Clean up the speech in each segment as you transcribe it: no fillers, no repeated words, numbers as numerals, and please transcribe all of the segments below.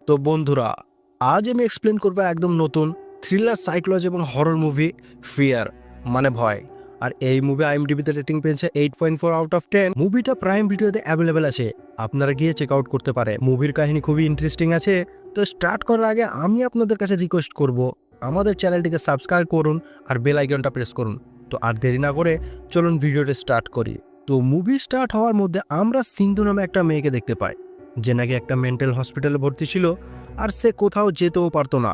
তো বন্ধুরা, আজ আমি এক্সপ্লেন করবো একদম নতুন থ্রিলার সাইকোলজি এবং হরর মুভি ফিয়ার মানে ভয়। আর এই মুভি আইএমডিবিতে রেটিং পেয়েছে 8.4 আউট অফ 10। মুভিটা প্রাইম ভিডিওতে অ্যাভেলেবেল আছে, আপনারা গিয়ে চেক আউট করতে পারে। মুভির কাহিনী খুবই ইন্টারেস্টিং আছে। তো স্টার্ট করার আগে আমি আপনাদের কাছে রিকোয়েস্ট করব, আমাদের চ্যানেলটিকে সাবস্ক্রাইব করুন আর বেল আইকনটা প্রেস করুন। তো আর দেরি না করে চলুন ভিডিওটা স্টার্ট করি। তো মুভি স্টার্ট হওয়ার মধ্যে আমরা সিন্ধু নামে একটা মেয়েকে দেখতে পাই, যে নাকি একটা মেন্টাল হসপিটালে ভর্তি ছিল আর সে কোথাও যেতেও পারতো না।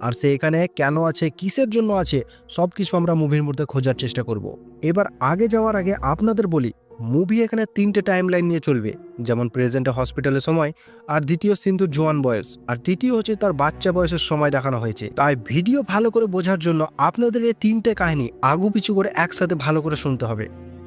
আর সে এখানে কেন আছে, কিসের জন্য আছে, সব কিছু আমরা মুভির মধ্যে খোঁজার চেষ্টা করব। এবার আগে যাওয়ার আগে আপনাদের বলি, মুভি এখানে 3টে টাইম লাইন নিয়ে চলবে, যেমন প্রেজেন্টে হসপিটালের সময়, আর দ্বিতীয় সিন্ধুর জোয়ান বয়স, আর তৃতীয় হচ্ছে তার বাচ্চা বয়সের সময় দেখানো হয়েছে। তাই ভিডিও ভালো করে বোঝার জন্য আপনাদের এই 3টে কাহিনী আগু পিছু করে একসাথে ভালো করে শুনতে হবে,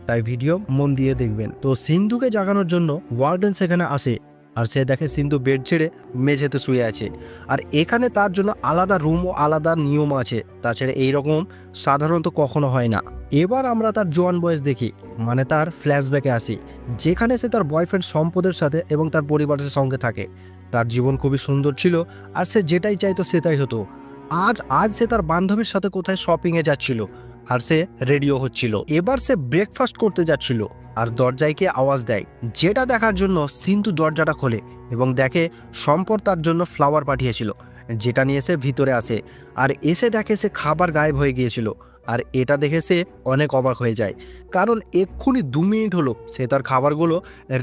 তাই ভিডিও মন দিয়ে দেখবেন। তো সিন্ধুকে জাগানোর জন্য ওয়ার্ডেন সেখানে আসে, আর সে দেখে সিন্ধু বেড ছেড়ে মেঝেতে শুয়ে আছে। আর এখানে তার জন্য আলাদা রুম ও আলাদা নিয়ম আছে, তাছাড়া এইরকম সাধারণত কখনো হয় না। এবার আমরা তার জোয়ান বয়স দেখি, মানে তার ফ্ল্যাশব্যাকে আসি, যেখানে সে তার বয়ফ্রেন্ড সম্পদের সাথে এবং তার পরিবারের সঙ্গে থাকে। তার জীবন খুবই সুন্দর ছিল, আর সে যেটাই চাইতো সেটাই হতো। আজ সে তার বান্ধবীর সাথে কোথায় শপিংয়ে যাচ্ছিল, আর সে রেডিও হচ্ছিল। এবার সে ব্রেকফাস্ট করতে যাচ্ছিল, আর দরজায় কে আওয়াজ দেয়, যেটা দেখার জন্য সিন্ধু দরজাটা খোলে এবং দেখে সম্পদ তার জন্য ফ্লাওয়ার পাঠিয়েছিল, যেটা নিয়ে সে ভিতরে আসে। আর এসে দেখে সে খাবার গায়েব হয়ে গিয়েছিল। আর এটা দেখে সে অনেক অবাক হয়ে যায়, কারণ এক্ষুনি 2 মিনিট হলো সে তার খাবারগুলো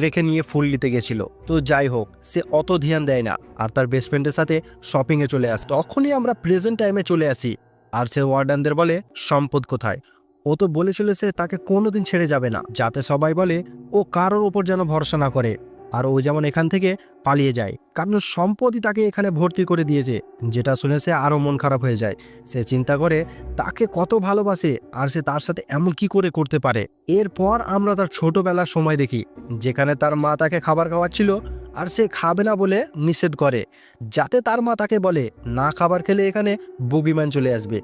রেখে নিয়ে ফুল নিতে গেছিল। তো যাই হোক, সে অত ধ্যান দেয় না, আর তার বেস্ট ফ্রেন্ডের সাথে শপিংয়ে চলে আসে। তখনই আমরা প্রেজেন্ট টাইমে চলে আসি, আর সে ওয়ার্ডেনদের বলে সম্পদ কোথায়। ও তো বলেছিল সে তাকে কোনোদিন ছেড়ে যাবে না, যাতে সবাই বলে ও কারোর ওপর যেন ভরসা না করে। আর ও যেমন এখান থেকে পালিয়ে যায়, কারণ সম্পদই তাকে এখানে ভর্তি করে দিয়েছে। যেটা শুনে সে আরও মন খারাপ হয়ে যায়। সে চিন্তা করে তাকে কত ভালোবাসে, আর সে তার সাথে এমন কি করে করতে পারে। এরপর আমরা তার ছোটবেলার সময় দেখি, যেখানে তার মা তাকে খাবার খাওয়াচ্ছিল, আর সে খাবে না বলে নিষেধ করে, যাতে তার মা তাকে বলে না খাবার খেলে এখানে বুগিম্যান চলে আসবে।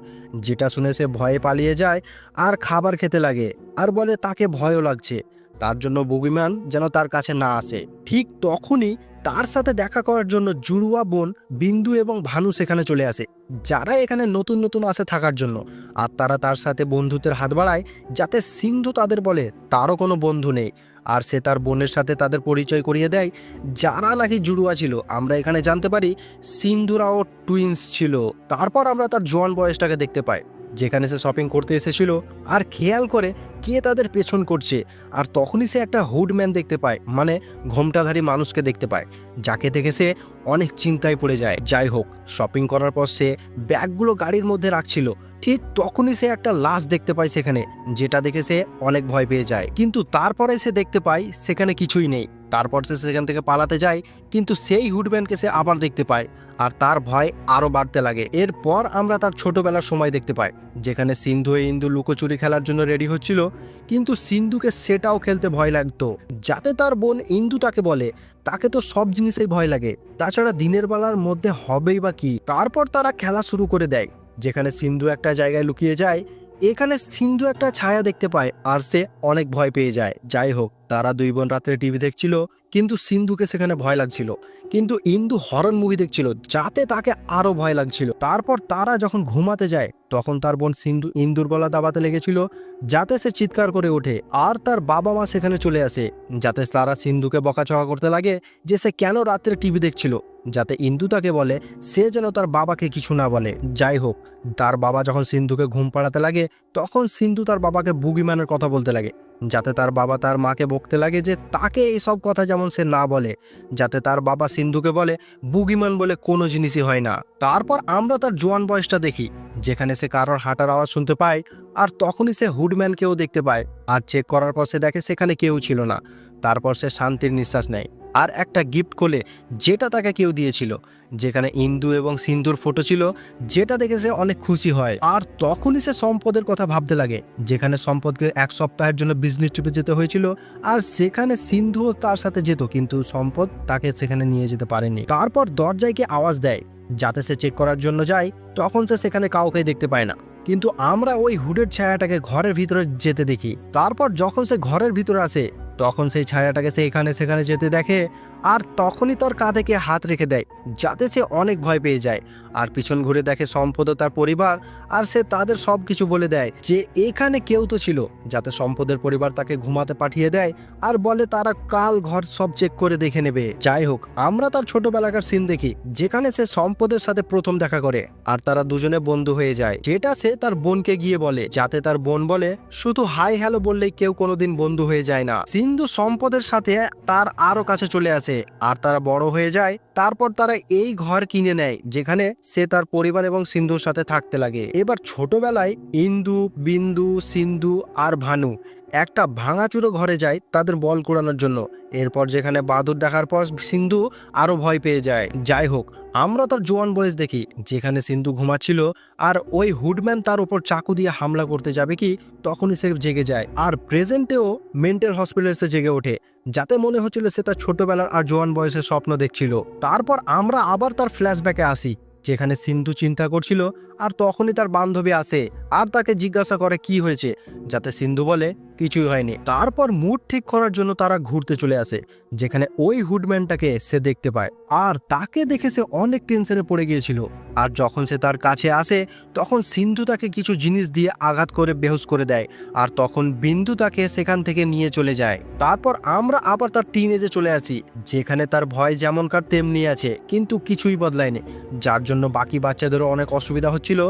যেটা শুনে সে ভয়ে পালিয়ে যায় আর খাবার খেতে লাগে, আর বলে তাকে ভয়ও লাগছে, তার জন্য বুগিম্যান যেন তার কাছে না আসে। ঠিক তখনই তার সাথে দেখা করার জন্য জুড়ুয়া বোন বিন্দু এবং ভানু সেখানে চলে আসে, যারা এখানে নতুন নতুন আসে থাকার জন্য। আর তারা তার সাথে বন্ধুত্বের হাত বাড়ায়, যাতে সিন্ধু তাদের বলে তারও কোনো বন্ধু নেই। আর সে তার বোনের সাথে তাদের পরিচয় করিয়ে দেয়, যারা নাকি জুড়ুয়া ছিল। আমরা এখানে জানতে পারি সিন্ধুরাও টুইন্স ছিল। তারপর আমরা তার জোয়ান বয়সটাকে দেখতে পাই, যেখানে সে শপিং করতে এসেছিল, আর খেয়াল করে কে তাদের পেছন করছে। আর তখনই সে একটা হুডম্যান দেখতে পায়, মানে ঘোমটাধারী মানুষকে দেখতে পায়, যাকে দেখে সে অনেক চিন্তায় পড়ে যায়। যাই হোক, শপিং করার পর সে ব্যাগগুলো গাড়ির মধ্যে রাখছিল, ঠিক তখনই সে একটা লাশ দেখতে পায় সেখানে, যেটা দেখে সে অনেক ভয় পেয়ে যায়। কিন্তু তারপরে সে দেখতে পায় সেখানে কিছুই নেই। তারপর সে সেখান থেকে পালাতে যায়, কিন্তু সেই হুডম্যানকে সে আবার দেখতে পায়, আর তার ভয় আরও বাড়তে লাগে। এরপর আমরা তার ছোটবেলার সময় দেখতে পাই, যেখানে সিন্ধু ও ইন্দু লুকোচুরি খেলার জন্য রেডি হচ্ছিল, কিন্তু সিন্ধুকে সেটাও খেলতে ভয় লাগতো, যাতে তার বোন ইন্দু তাকে বলে তাকে তো সব জিনিসেই ভয় লাগে, তাছাড়া দিনের বেলার মধ্যে হবেই বা কি। তারপর তারা খেলা শুরু করে দেয়, যেখানে সিন্ধু একটা জায়গায় লুকিয়ে যায়। এখানে সিন্ধু একটা ছায়া দেখতে পায়, আর সে অনেক ভয় পেয়ে যায়। যাই হোক, তারা 2 বোন রাত্রে টিভি দেখছিল, কিন্তু সিন্ধুকে সেখানে ভয় লাগছিল, কিন্তু ইন্দু হরর মুভি দেখছিল, যাতে তাকে আরো ভয় লাগছিল। তারপর তারা যখন ঘুমাতে যায়, তখন তার বোন সিন্ধু ইন্দুর গলা দাবাতে লেগেছিল, যাতে সে চিৎকার করে ওঠে। আর তার বাবা মা সেখানে চলে আসে, যাতে তারা সিন্ধুকে বকাচকা করতে লাগে যে সে কেন রাত্রে টিভি দেখছিল, যাতে ইন্দু তাকে বলে সে যেন তার বাবাকে কিছু না বলে। যাই হোক, তার বাবা যখন সিন্ধুকে ঘুম পাড়াতে লাগে, তখন সিন্ধু তার বাবাকে বুগিম্যানের কথা বলতে লাগে, যাতে তার বাবা তার মাকে বকতে লাগে যে তাকে এইসব কথা যেমন সে না বলে, যাতে তার বাবা সিন্ধুকে বলে বুগিম্যান বলে কোনো জিনিসই হয় না। তারপর আমরা তার জোয়ান বয়সটা দেখি, যেখানে সে কারোর হাঁটার আওয়াজ শুনতে পায়, আর তখনই সে হুডম্যানকেও দেখতে পায়। আর চেক করার পর সে দেখে সেখানে কেউ ছিল না। তারপর সে শান্তির নিঃশ্বাস নেয়, আর একটা গিফট খোলে, যেটা তাকে কেউ দিয়েছিল, যেখানে ইন্দু এবং সিন্ধুর ফটো ছিল, যেটা দেখে সে অনেক খুশি হয়। আর তখনই সে সম্পদের কথা ভাবতে লাগে, যেখানে সম্পদকে 1 সপ্তাহের জন্য বিজনেস ট্রিপে যেতে হয়েছিল, আর সেখানে সিন্ধুও তার সাথে যেত, কিন্তু সম্পদ তাকে সেখানে নিয়ে যেতে পারেনি। তারপর দরজায় কে আওয়াজ দেয়, যাতে সে চেক করার জন্য যায়, তখন সে সেখানে কাউকে দেখতে পায় না, কিন্তু আমরা ওই হুডের ছায়াটাকে ঘরের ভিতরে যেতে দেখি। তারপর যখন সে ঘরের ভিতরে আসে, তখন সেই ছায়াটাকে সে এখানে সেখানে যেতে দেখে, আর তখনই তার কাঁধে কে হাত রেখে দেয়, যাতে সে অনেক ভয় পেয়ে যায়। আর পিছন ঘুরে দেখে সম্পদ ও তার পরিবার, আর সে তাদের সব কিছু বলে দেয় যে এখানে কেউ তো ছিল, যাতে সম্পদের পরিবার তাকে ঘুমাতে পাঠিয়ে দেয় আর বলে তারা কাল ঘর সব চেক করে দেখে নেবে। যাই হোক, আমরা তার ছোটবেলাকার সিন দেখি যেখানে সে সম্পদের সাথে প্রথম দেখা করে আর তারা দুজনে বন্ধু হয়ে যায়, যেটা সে তার বোনকে গিয়ে বলে, যাতে তার বোন বলে শুধু হাই হ্যালো বললেই কেউ কোনোদিন বন্ধু হয়ে যায় না। সিন্ধু সম্পদের সাথে তার আরো কাছে চলে আসে আর তারা বড় হয়ে যায়। তারপর তারা এই ঘর কিনে নেয় যেখানে সে তার পরিবার এবং সিন্ধুর সাথে থাকতে লাগে। এবার ছোটবেলায় ইন্দু, বিন্দু, সিন্ধু আর ভানু একটা ভাঙাচুরো ঘরে যায় তাদের বল কুড়ানোর জন্য। এরপর যেখানে বাদুর দেখার পর সিন্ধু আরো ভয় পেয়ে যায়। যাই হোক, আমরা তার জোয়ান বয়স দেখি যেখানে সিন্ধু ঘুমাচ্ছিল আর ওই হুডম্যান তার উপর চাকু দিয়ে হামলা করতে যাবে কি তখনই সে জেগে যায়। আর প্রেজেন্টেও মেন্টাল হসপিটালে সে জেগে ওঠে, যাতে মনে হচ্ছিল সে তার ছোটবেলার আর জোয়ান বয়সের স্বপ্ন দেখছিল। তারপর আমরা আবার তার ফ্ল্যাশব্যাকে আসি যেখানে সিন্ধু চিন্তা করছিল আর তখনই তার বান্ধবী আসে আর তাকে জিজ্ঞাসা করে কি হয়েছে, যাতে সিন্ধু বলে কিছুই হয়নি। তারপর মুড ঠিক করার জন্য তারা ঘুরতে চলে আসে যেখানে ওই হুডম্যানটাকে সে দেখতে পায় আর তাকে দেখে সে অনেক টেনশনে পড়ে গিয়েছিল। আর যখন সে তার কাছে আসে তখন সিন্ধু তাকে কিছু জিনিস দিয়ে আঘাত করে বেহুশ করে দেয় আর তখন বিন্দু তাকে সেখান থেকে নিয়ে চলে যায়। তারপর আমরা আবার তার টিনেজে চলে আসি যেখানে তার ভয় যেমনকার তেমনি আছে, কিন্তু কিছুই বদলায়নি, যার জন্য বাকি বাচ্চাদেরও অনেক অসুবিধা হচ্ছিল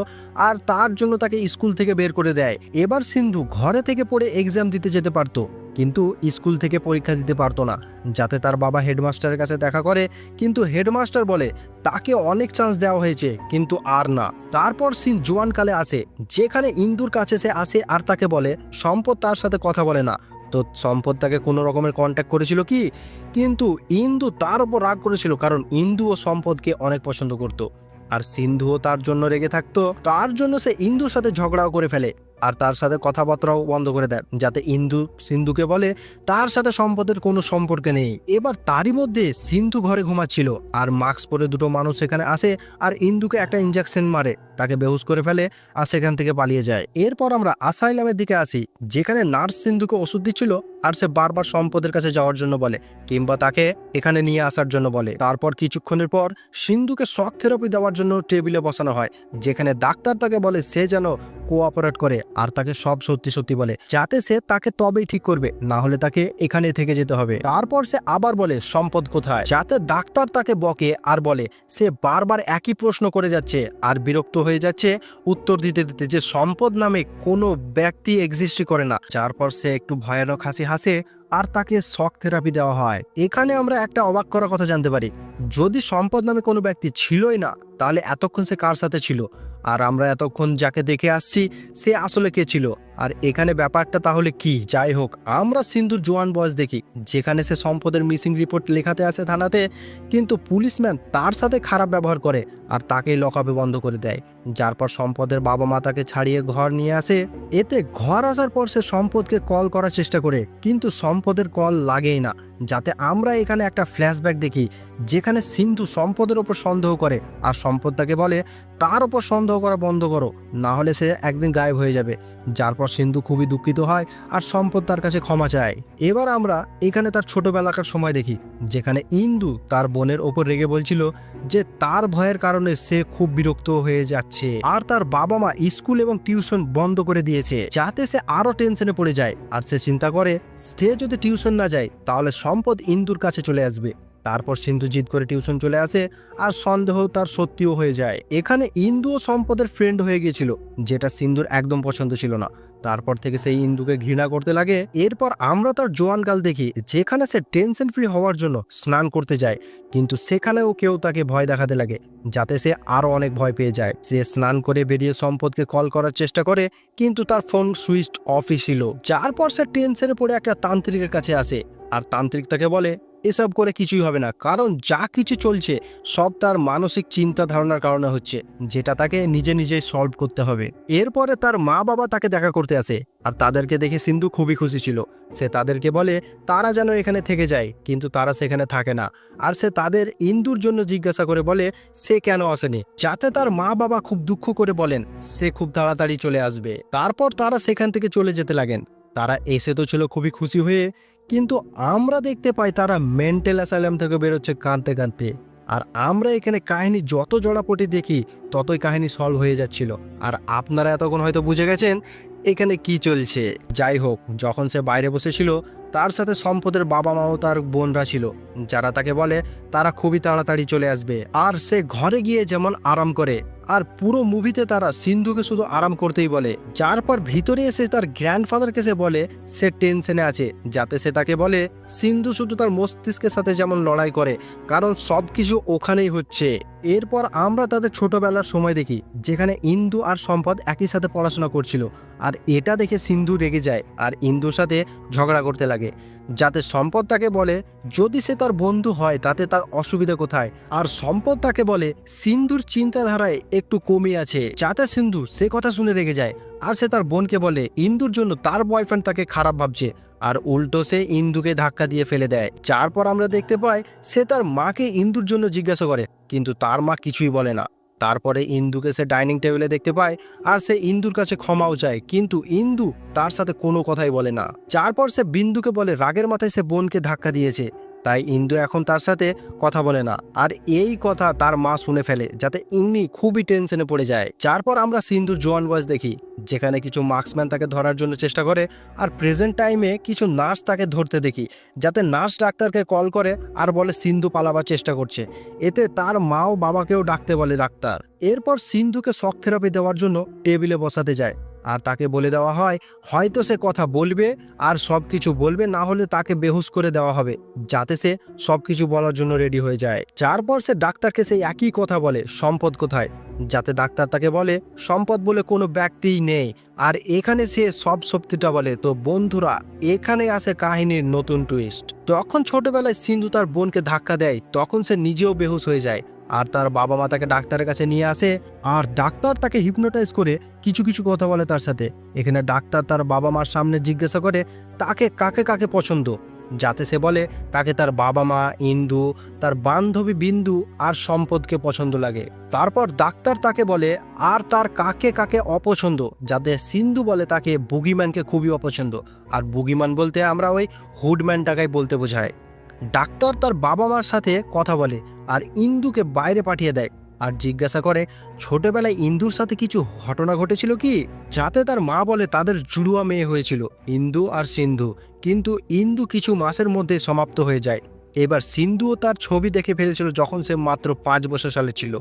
আর তার জন্য তাকে স্কুল থেকে বের করে দেয়। এবার সিন্ধু ঘরে থেকে পড়ে এক্সাম দিতে যেতে পারতো, কিন্তু স্কুল থেকে পরীক্ষা দিতে পারতো না, যাতে তার বাবা হেডমাস্টারের কাছে দেখা করে, কিন্তু হেডমাস্টার বলে তাকে অনেক চান্স দেওয়া হয়েছে কিন্তু আর না। তারপর সিন জোয়ানকালে আসে যেখানে ইন্দুর কাছে সে আসে আর তাকে বলে সম্পদ তার সাথে কথা বলে না, তো সম্পদ তাকে কোনো রকমের কন্ট্যাক্ট করেছিল কি, কিন্তু ইন্দু তার উপর রাগ করেছিল কারণ ইন্দু ও সম্পদকে অনেক পছন্দ করত আর সিন্ধুও তার জন্য রেগে থাকতো। তার জন্য সে ইন্দুর সাথে ঝগড়াও করে ফেলে আর তার সাথে কথাবার্তাও বন্ধ করে দেয়, যাতে ইন্দু সিন্ধুকে বলে তার সাথে সম্পদের কোনো সম্পর্ক নেই। এবার তারই মধ্যে সিন্ধু ঘরে ঘুমাচ্ছিল আর মাস্ক পরে দুটো মানুষ সেখানে আসে আর ইন্দুকে একটা ইঞ্জেকশন মারে, তাকে বেহুশ করে ফেলে আর সেখান থেকে পালিয়ে যায়। এরপর আমরা আসাইলামের দিকে আসি যেখানে নার্স সিন্ধুকে ওষুধ দিচ্ছিল আর সে বারবার সম্পদের কাছে যাওয়ার জন্য বলে কিংবা তাকে এখানে নিয়ে আসার জন্য বলে। তারপর কিছুক্ষণের পর সিন্ধুকে শক থেরাপি দেওয়ার জন্য টেবিলে বসানো হয় যেখানে ডাক্তার তাকে বলে সে যেন কোঅপারেট করে আর তাকে সব সত্যি সত্যি বলে, যাতে সে তাকে তবেই ঠিক করবে, না হলে তাকে এখানে থেকে যেতে হবে। তারপর সে আবার বলে সম্পদ কোথায়, যাতে ডাক্তার তাকে বকে আর বলে সে বারবার একই প্রশ্ন করে যাচ্ছে আর বিরক্ত হয়ে যাচ্ছে উত্তর দিতে দিতে যে সম্পদ নামে কোনো ব্যক্তি এক্সিস্ট করে না। তারপর সে একটু ভয়ানক হাসি হাসে আর তাকে শক থেরাপি দেওয়া হয়। এখানে আমরা একটা অবাক করার কথা জানতে পারি, যদি সম্পদ নামে কোনো ব্যক্তি ছিলই না তাহলে এতক্ষণ সে কার সাথে ছিল, আর আমরা এতক্ষণ যাকে দেখে আসছি সে আসলে কে ছিল, আর এখানে ব্যাপারটা তাহলে কি। যাই হোক, আমরা সিন্ধুর জোয়ান বয়স দেখি যেখানে সে সম্পদের মিসিং রিপোর্ট লেখাতে আসে থানাতে, কিন্তু পুলিশম্যান তার সাথে খারাপ ব্যবহার করে আর তাকেই লকআপে বন্ধ করে দেয়, যার পর সম্পদের বাবা মা তাকে ছাড়িয়ে ঘর নিয়ে আসে। এতে ঘর আসার পর সে সম্পদকে কল করার চেষ্টা করে কিন্তু সম্পদের কল লাগেই না, যাতে আমরা এখানে একটা ফ্ল্যাশব্যাক দেখি যেখানে সিন্ধু সম্পদের ওপর সন্দেহ করে আর সম্পদ তাকে বলে তার ওপর সন্দেহ করা বন্ধ করো, না হলে সে একদিন গায়েব হয়ে যাবে। যার পর সিন্ধু খুবই দুঃখিত হয় আর সম্পদ তার কাছে ক্ষমা চায়। এবার আমরা এখানে তার ছোটবেলাকার সময় দেখি যেখানে ইন্দু তার বোনের ওপর রেগে বলছিল যে তার ভয়ের কারণে সে খুব বিরক্ত হয়ে যাচ্ছে আর তার বাবা মা স্কুল এবং টিউশন বন্ধ করে দিয়েছে, যাতে সে আরো টেনশনে পড়ে যায়। আর সে চিন্তা করে সে যদি টিউশন না যায় তাহলে সম্পদ ইন্দুর কাছে চলে আসবে। তারপর সিন্ধু জিদ করে টিউশন চলে আসে আর সন্দেহ তার সত্যিও হয়ে যায়। এখানে ইন্দু ও সম্পদের ফ্রেন্ড হয়ে গিয়েছিল, যেটা সিন্ধুর একদম পছন্দ ছিল না। তারপর থেকে সেই ইন্দুকে ঘৃণা করতে লাগে। এরপর আমরা তার জোয়ানকাল দেখি যেখানে সে টেনশন ফ্রি হওয়ার জন্য স্নান করতে যায়, কিন্তু সেখানেও কেউ তাকে ভয় দেখাতে লাগে, যাতে সে আরো অনেক ভয় পেয়ে যায়। সে স্নান করে বেরিয়ে সম্পদকে কল করার চেষ্টা করে কিন্তু তার ফোন সুইচ অফই ছিল। যার পর সে টেনশনে পড়ে একটা তান্ত্রিকের কাছে আসে আর তান্ত্রিক তাকে বলে এসব করে কিছুই হবে না, কারণ যা কিছু চলছে সব তার মানসিক চিন্তা ধারণার কারণে হচ্ছে, যেটা তাকে নিজে নিজেই সলভ করতে হবে। এরপরে তার মা বাবা তাকে দেখা করতে আসে আর তাদেরকে দেখে সিন্ধু খুবই খুশি ছিল। সে তাদেরকে বলে তারা যেন এখানে থেকে যায়, কিন্তু তারা সেখানে থাকে না। আর সে তাদের ইন্দুর জন্য জিজ্ঞাসা করে বলে সে কেন আসেনি, যাতে তার মা বাবা খুব দুঃখ করে বলেন সে খুব তাড়াতাড়ি চলে আসবে। তারপর তারা সেখান থেকে চলে যেতে লাগেন। তারা এসে তো ছিল খুবই খুশি হয়ে, কিন্তু আমরা দেখতে পাই তারা মেন্টাল অ্যাসাইলাম থেকে বেরোচ্ছে কাঁদতে কাঁদতে। আর আমরা এখানে কাহিনী যত জড়াপটি দেখি ততই কাহিনী সলভ হয়ে যাচ্ছিল। আর আপনারা এতক্ষণ হয়তো বুঝে গেছেন এখানে কি চলছে। যাই হোক, যখন সে বাইরে বসেছিল তার সাথে সম্পদের বাবা মাও তার বোনরা ছিল, যারা তাকে বলে তারা খুবই তাড়াতাড়ি চলে আসবে। আর সে ঘরে গিয়ে যেমন আরাম করে, আর পুরো মুভিতে তারা সিন্ধুকে শুধু আরাম করতেই বলে। যার পর ভিতরে এসে তার গ্র্যান্ডফাদারকে সে বলে সে টেনশনে আছে, যাতে সে তাকে বলে সিন্ধু শুধু তার মস্তিষ্কের সাথে যেমন লড়াই করে, কারণ সবকিছু ওখানেই হচ্ছে। এরপর আমরা তাদের ছোটবেলার সময় দেখি, যেখানে ইন্দু আর সম্পদ একই সাথে পড়াশোনা করছিল। আর এটা দেখে সিন্ধু রেগে যায় আর ইন্দুর সাথে ঝগড়া করতে লাগে, যাতে সম্পদ তাকে বলে যদি সে তার বন্ধু হয় তাতে তার অসুবিধা কোথায়। আর সম্পদ তাকে বলে সিন্ধুর চিন্তাধারায় একটু কমে আছে, যাতে সিন্ধু সে কথা শুনে রেগে যায়। আর সে তার বোনকে বলে ইন্দুর জন্য তার বয়ফ্রেন্ড তাকে খারাপ ভাবছে, আর উল্টো সে ইন্দুকে ধাক্কা দিয়ে ফেলে দেয়। তারপর আমরা দেখতে পাই সে তার মাকে ইন্দুর জন্য জিজ্ঞাসা করে, কিন্তু তার মা কিছুই বলে না। তারপরে ইন্দুকে সে ডাইনিং টেবিলে দেখতে পায় আর সে ইন্দুর কাছে ক্ষমাও চায়, কিন্তু ইন্দু তার সাথে কোনো কথাই বলে না। তারপর সে বিন্দুকে বলে রাগের মাথায় সে বোনকে ধাক্কা দিয়েছে, তাই ইন্দু এখন তার সাথে কথা বলে না। আর এই কথা তার মা শুনে ফেলে, যাতে ইন্নি খুবই টেনশনে পড়ে যায়। তারপর আমরা সিন্ধুর জোয়ান বয়স দেখি, যেখানে কিছু মার্কসম্যান তাকে ধরার জন্য চেষ্টা করে, আর প্রেজেন্ট টাইমে কিছু নার্স তাকে ধরতে দেখি, যাতে নার্স ডাক্তারকে কল করে আর বলে সিন্ধু পালাবার চেষ্টা করছে। এতে তার মাও বাবাকেও ডাকতে বলে ডাক্তার। এরপর সিন্ধুকে শক থেরাপি দেওয়ার জন্য টেবিলে বসাতে যায়, আর তাকে বলে দেওয়া হয় হয়তো সে কথা বলবে আর সব কিছু বলবে, না হলে তাকে বেহুশ করে দেওয়া হবে, যাতে সে সব কিছু বলার জন্য রেডি হয়ে যায়। তারপর সে ডাক্তারকে সেই একই কথা বলে সম্পদ কোথায়, যাতে ডাক্তার তাকে বলে সম্পদ বলে কোনো ব্যক্তিই নেই। আর এখানে সে সব সত্যিটা বলে। তো বন্ধুরা, এখানে আসে কাহিনীর নতুন টুইস্ট। তখন ছোটবেলায় সিন্ধু তার বোনকে ধাক্কা দেয়, তখন সে নিজেও বেহুশ হয়ে যায়, আর তার বাবা মা তাকে ডাক্তারের কাছে নিয়ে আসে, আর ডাক্তার তাকে হিপনোটাইজ করে কিছু কিছু কথা বলে তার সাথে। এখানে ডাক্তার তার বাবা মার সামনে জিজ্ঞাসা করে তাকে কাকে কাকে পছন্দ, যাতে সে বলে তাকে তার বাবা মা, ইন্দু, তার বান্ধবী বিন্দু আর সম্পদকে পছন্দ লাগে। তারপর ডাক্তার তাকে বলে আর তার কাকে কাকে অপছন্দ, যাতে সিন্ধু বলে তাকে বুগিম্যানকে খুবই অপছন্দ। আর বুগিম্যান বলতে আমরা ওই হুডম্যানটাকেই বলতে বোঝায়। ডাক্তার তার বাবা মার সাথে কথা বলে আর ইন্দুকে বাইরে পাঠিয়ে দেয়, আর জিজ্ঞাসা করে ছোটবেলায় ইন্দুর সাথে কিছু ঘটনা ঘটেছিল কি, যাতে তার মা বলে তাদের জুড়ুয়া মেয়ে হয়েছিল ইন্দু আর সিন্ধু, কিন্তু ইন্দু কিছু মাসের মধ্যে সমাপ্ত হয়ে যায়। এবার সিন্ধুও তার ছবি দেখে ফেলেছিল যখন সে মাত্র 5 বছর সালে ছিল।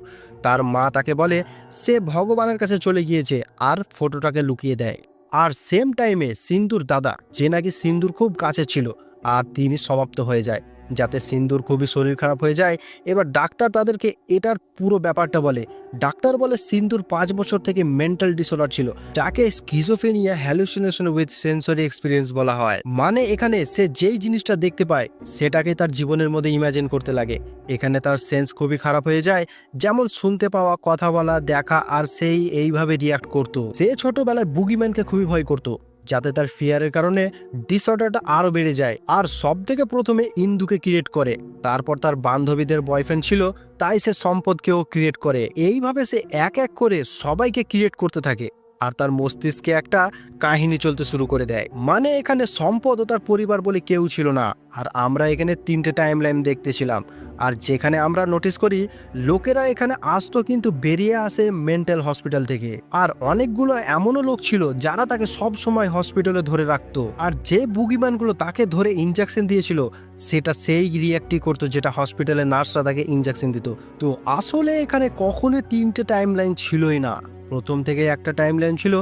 তার মা তাকে বলে সে ভগবানের কাছে চলে গিয়েছে আর ফটোটাকে লুকিয়ে দেয়। আর সেম টাইমে সিন্ধুর দাদা, যে নাকি সিন্ধুর খুব কাছে ছিল, আর তিনি সমাপ্ত হয়ে যায়, যাতে সিন্ধুর খুবই শরীর খারাপ হয়ে যায়। এবার ডাক্তার তাদেরকে এটার পুরো ব্যাপারটা বলে। ডাক্তার বলে সিন্ধুর 5 বছর থেকে মেন্টাল ডিসঅর্ডার ছিল, যাকে schizophrenia hallucination with sensory experience বলা হয়। মানে এখানে সে যেই জিনিসটা দেখতে পায় সেটাকে তার জীবনের মধ্যে ইমাজিন করতে লাগে। এখানে তার সেন্স খুবই খারাপ হয়ে যায়, যেমন শুনতে পাওয়া, কথা বলা, দেখা, আর সেই এইভাবে রিয়াক্ট করতো। সে ছোটবেলায় বুগিম্যানকে খুবই ভয় করতো, যাতে তার ফিয়ারের কারণে ডিসঅর্ডারটা আরো বেড়ে যায়। আর সব থেকে প্রথমে ইন্দুকে ক্রিয়েট করে, তারপর তার বান্ধবীদের বয়ফ্রেন্ড ছিল তাই সে সম্পদকেও ক্রিয়েট করে। এইভাবে সে এক এক করে সবাইকে ক্রিয়েট করতে থাকে, আর তার মস্তিষ্কে একটা কাহিনী চলতে শুরু করে দেয়। মানে এখানে সম্পদ ও তার পরিবার বলে কেউ ছিল না, আর আমরা এখানে 3টে টাইম লাইন দেখতেছিলাম। আর যেখানে আমরা নোটিস করি লোকেরা এখানে আসতো কিন্তু বেরিয়ে আসে মেন্টাল হসপিটাল থেকে। আর অনেকগুলো এমনও লোক ছিল যারা তাকে সব সময় হসপিটালে ধরে রাখতো, আর যে বুগিম্যানগুলো তাকে ধরে ইনজেকশন দিয়েছিল সেটা সেই রিয়াক্টই করতো যেটা হসপিটালে নার্সরা তাকে ইনজেকশন দিত। তো আসলে এখানে কখনো 3টে টাইম লাইন ছিলই না, প্রথম থেকে একটা টাইম লাইন ছিল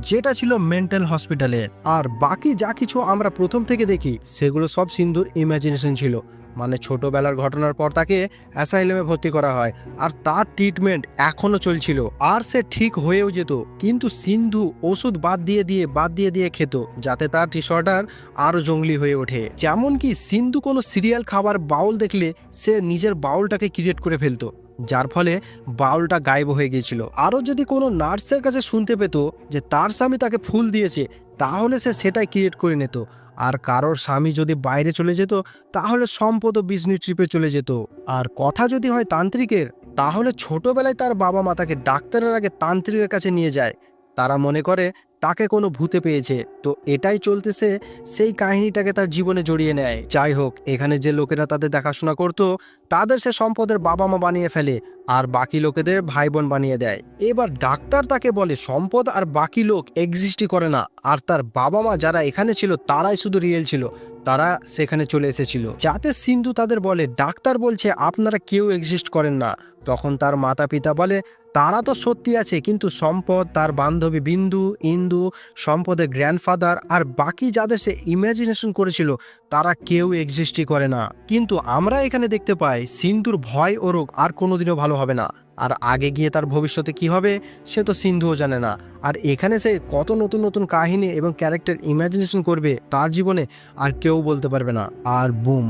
যেটা ছিল মেন্টাল হসপিটালে। আর বাকি যা কিছু আমরা প্রথম থেকে দেখি সেগুলো সব সিন্ধুর ইমাজিনেশন ছিল। মানে ছোটবেলার ঘটনার পর তাকে অ্যাসাইলামে ভর্তি করা হয়, আর তার ট্রিটমেন্ট এখনো চলছিল, আর সে ঠিক হয়েও যেত। কিন্তু সিন্ধু ওষুধ বাদ দিয়ে খেত, যাতে তার ডিসঅর্ডার আরো জঙ্গলি হয়ে ওঠে। যেমন কি সিন্ধু কোনো সিরিয়াল খাবার বাউল দেখলে সে নিজের বাউলটাকে ক্রিয়েট করে ফেলতো, যার ফলে বাউলটা গায়েব হয়ে গিয়েছিল। আরও যদি কোনো নার্সের কাছে শুনতে পেত যে তার স্বামী তাকে ফুল দিয়েছে, তাহলে সে সেটাই ক্রিয়েট করে নিত। আর কারোর স্বামী যদি বাইরে চলে যেত, তাহলে সম্পদ ও বিজনেস ট্রিপে চলে যেত। আর কথা যদি হয় তান্ত্রিকের, তাহলে ছোটবেলায় তার বাবা মা তাকে ডাক্তারের আগে তান্ত্রিকের কাছে নিয়ে যায়। তারা মনে করে তাকে কোনো ভূতে পেয়েছে। তো এটাই চলতেছে, সেই কাহিনীটাকে তার জীবনে জড়িয়ে নেয়। যাই হোক, এখানে যে লোকেরা তাদের দেখাশোনা করতো তাদের সে সম্পদের বাবা মা বানিয়ে ফেলে আর বাকি লোকেদের ভাই বোন বানিয়ে দেয়। এবার ডাক্তার তাকে বলে সম্পদ আর বাকি লোক এক্সিস্টই করে না, আর তার বাবা মা যারা এখানে ছিল তারাই শুধু রিয়েল ছিল, তারা সেখানে চলে এসেছিল। যাতে সিন্ধু তাদের বলে ডাক্তার বলছে আপনারা কেউ এক্সিস্ট করেন না। তখন তার মাতা পিতা বলে তারা তো সত্যি আছে, কিন্তু সম্পদ, তার বান্ধবী বিন্দু, ইন্দু, সম্পদের গ্র্যান্ডফাদার আর বাকি যাদের সে ইমাজিনেশন করেছিল তারা কেউ এক্সিস্টই করে না। কিন্তু আমরা এখানে দেখতে পাই সিন্ধুর ভয় ও রোগ আর কোনোদিনও ভালো হবে না, আর আগে গিয়ে তার ভবিষ্যতে কি হবে সে তো সিন্ধুও জানে না। আর এখানে সে কত নতুন নতুন কাহিনী এবং ক্যারেক্টার ইমাজিনেশন করবে তার জীবনে আর কেউ বলতে পারবে না। আর বুম,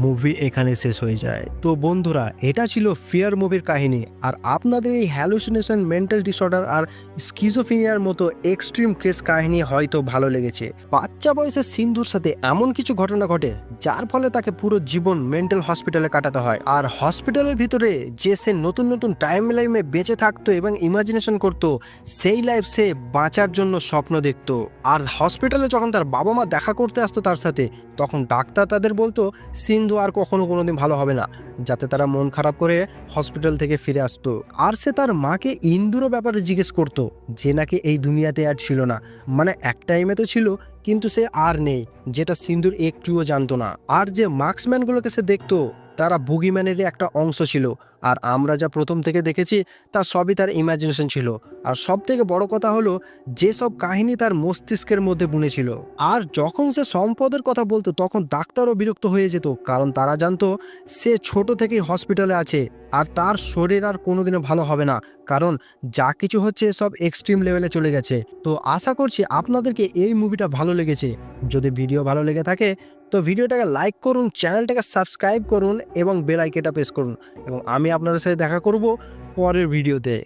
মুভি এখানে শেষ হয়ে যায়। তো বন্ধুরা, এটা ছিল ফিয়ার মুভির কাহিনী। আর আপনাদের এই হ্যালুসিনেশন, মেন্টাল ডিসঅর্ডার আর স্কিজোফ্রেনিয়ার মতো এক্সট্রিম কেস কাহিনী হয়তো ভালো লেগেছে। বাচ্চা বয়সে সিন্ধুর সাথে এমন কিছু ঘটনা ঘটে যার ফলে তাকে পুরো জীবন মেন্টাল হসপিটালে কাটাতে হয়। আর হসপিটালের ভিতরে যে সে নতুন নতুন টাইম লাইনে বেঁচে থাকতো এবং ইমাজিনেশন করতো, সেই লাইফ সে বাঁচার জন্য স্বপ্ন দেখতো। আর হসপিটালে যখন তার বাবা মা দেখা করতে আসতো তার সাথে, তখন ডাক্তার তাদের বলতো সিন্ধু আর কখনো কোনোদিন ভালো হবে না, যাতে তারা মন খারাপ করে হসপিটাল থেকে ফিরে আসতো। আর সে তার মাকে ইন্দুরও ব্যাপারে জিজ্ঞেস করতো, যে নাকি এই দুনিয়াতে আর ছিল না, মানে এক টাইমে তো ছিল কিন্তু সে আর নেই, যেটা সিন্ধুর একটুও জানতো না। আর যে মার্কসম্যানগুলোকে সে দেখতো তারা বুগিম্যানেরই একটা অংশ ছিল। আর আমরা যা প্রথম থেকে দেখেছি তা সবই তার ইমাজিনেশন ছিল। আর সব থেকে বড় কথা হলো যেসব কাহিনী তার মস্তিষ্কের মধ্যে বুনেছিল। আর যখন সে সম্পদের কথা বলতো তখন ডাক্তারও বিরক্ত হয়ে যেত, কারণ তারা জানতো সে ছোট থেকেই হসপিটালে আছে আর তার শরীর আর কোনোদিনও ভালো হবে না, কারণ যা কিছু হচ্ছে সব এক্সট্রিম লেভেলে চলে গেছে। তো আশা করছি আপনাদেরকে এই মুভিটা ভালো লেগেছে। যদি ভিডিও ভালো লেগে থাকে তো ভিডিওটাকে লাইক করুন, চ্যানেলটাকে সাবস্ক্রাইব করুন এবং বেল আইকনটা প্রেস করুন, এবং আমি আপনাদের সাথে দেখা করব পরের ভিডিওতে।